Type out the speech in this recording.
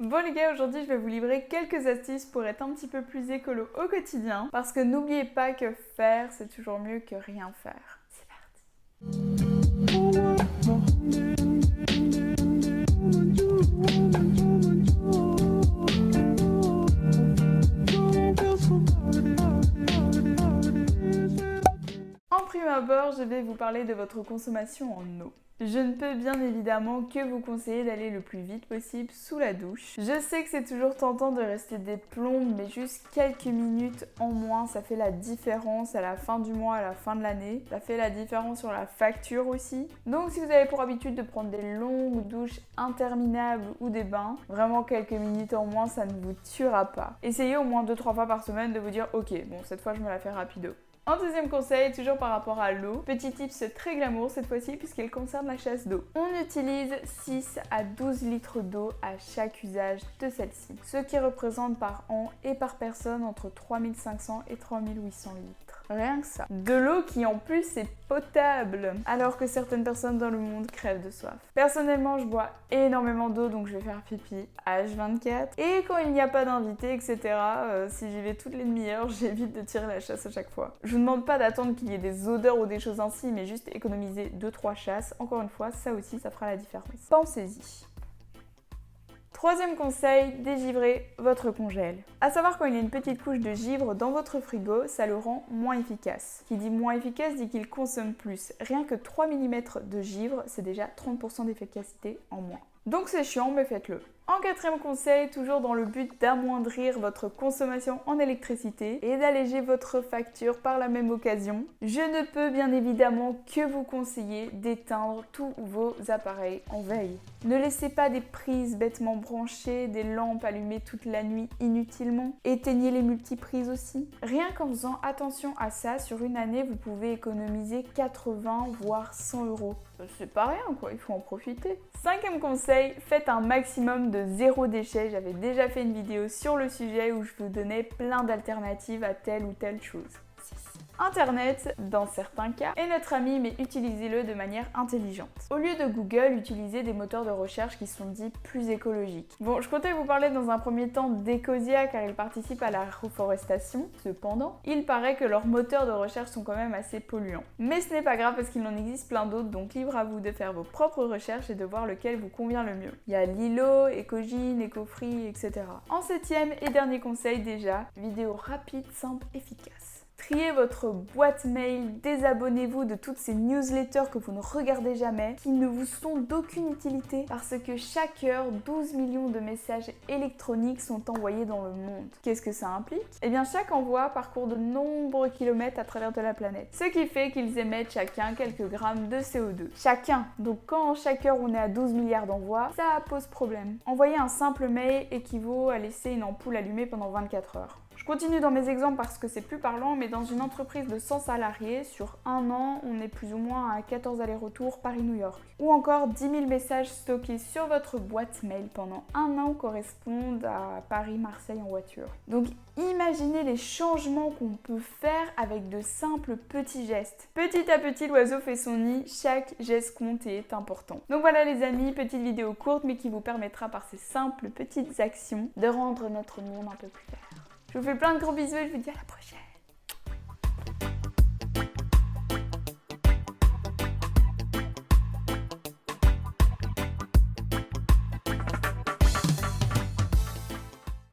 Bon les gars, aujourd'hui je vais vous livrer quelques astuces pour être un petit peu plus écolo au quotidien. Parce que n'oubliez pas que faire, c'est toujours mieux que rien faire. C'est parti. En prime abord, je vais vous parler de votre consommation en eau. Je ne peux bien évidemment que vous conseiller d'aller le plus vite possible sous la douche. Je sais que c'est toujours tentant de rester des plombes, mais juste quelques minutes en moins, ça fait la différence à la fin du mois, à la fin de l'année. Ça fait la différence sur la facture aussi. Donc si vous avez pour habitude de prendre des longues douches interminables ou des bains, vraiment quelques minutes en moins, ça ne vous tuera pas. Essayez au moins 2-3 fois par semaine de vous dire ok, bon cette fois je me la fais rapido. Un deuxième conseil, toujours par rapport à l'eau, petit tips très glamour cette fois-ci puisqu'elle concerne la chasse d'eau. On utilise 6 à 12 litres d'eau à chaque usage de celle-ci, ce qui représente par an et par personne entre 3500 et 3800 litres. Rien que ça. De l'eau qui en plus est potable, alors que certaines personnes dans le monde crèvent de soif. Personnellement, je bois énormément d'eau, donc je vais faire pipi H24. Et quand il n'y a pas d'invité, etc., si j'y vais toutes les demi-heures, j'évite de tirer la chasse à chaque fois. Je vous demande pas d'attendre qu'il y ait des odeurs ou des choses ainsi, mais juste économiser 2-3 chasses. Encore une fois, ça aussi, ça fera la différence. Pensez-y. Troisième conseil, dégivrer votre congèle. À savoir, quand il y a une petite couche de givre dans votre frigo, ça le rend moins efficace. Qui dit moins efficace dit qu'il consomme plus. Rien que 3 mm de givre, c'est déjà 30% d'efficacité en moins. Donc c'est chiant, mais faites-le. En quatrième conseil, toujours dans le but d'amoindrir votre consommation en électricité et d'alléger votre facture par la même occasion, je ne peux bien évidemment que vous conseiller d'éteindre tous vos appareils en veille. Ne laissez pas des prises bêtement branchées, des lampes allumées toute la nuit inutilement. Éteignez les multiprises aussi. Rien qu'en faisant attention à ça, sur une année, vous pouvez économiser 80 voire 100 euros. C'est pas rien quoi, il faut en profiter. Cinquième conseil, faites un maximum de zéro déchet. J'avais déjà fait une vidéo sur le sujet où je vous donnais plein d'alternatives à telle ou telle chose. Internet, dans certains cas, est notre ami, mais utilisez-le de manière intelligente. Au lieu de Google, utilisez des moteurs de recherche qui sont dits plus écologiques. Bon, je comptais vous parler dans un premier temps d'Ecosia car ils participent à la reforestation. Cependant, il paraît que leurs moteurs de recherche sont quand même assez polluants. Mais ce n'est pas grave parce qu'il en existe plein d'autres, donc libre à vous de faire vos propres recherches et de voir lequel vous convient le mieux. Il y a Lilo, Ecogine, Ecofree, etc. En septième et dernier conseil déjà, vidéo rapide, simple, efficace. Triez votre boîte mail, désabonnez-vous de toutes ces newsletters que vous ne regardez jamais, qui ne vous sont d'aucune utilité parce que chaque heure, 12 millions de messages électroniques sont envoyés dans le monde. Qu'est-ce que ça implique? Eh bien, chaque envoi parcourt de nombreux kilomètres à travers de la planète, ce qui fait qu'ils émettent chacun quelques grammes de CO2. Chacun! Donc quand chaque heure on est à 12 milliards d'envois, ça pose problème. Envoyer un simple mail équivaut à laisser une ampoule allumée pendant 24 heures. Je continue dans mes exemples parce que c'est plus parlant, mais dans une entreprise de 100 salariés, sur un an, on est plus ou moins à 14 allers-retours Paris-New York. Ou encore 10 000 messages stockés sur votre boîte mail pendant un an correspondent à Paris-Marseille en voiture. Donc imaginez les changements qu'on peut faire avec de simples petits gestes. Petit à petit, l'oiseau fait son nid, chaque geste compte et est important. Donc voilà les amis, petite vidéo courte mais qui vous permettra par ces simples petites actions de rendre notre monde un peu plus vert. Je vous fais plein de gros bisous et je vous dis à la prochaine.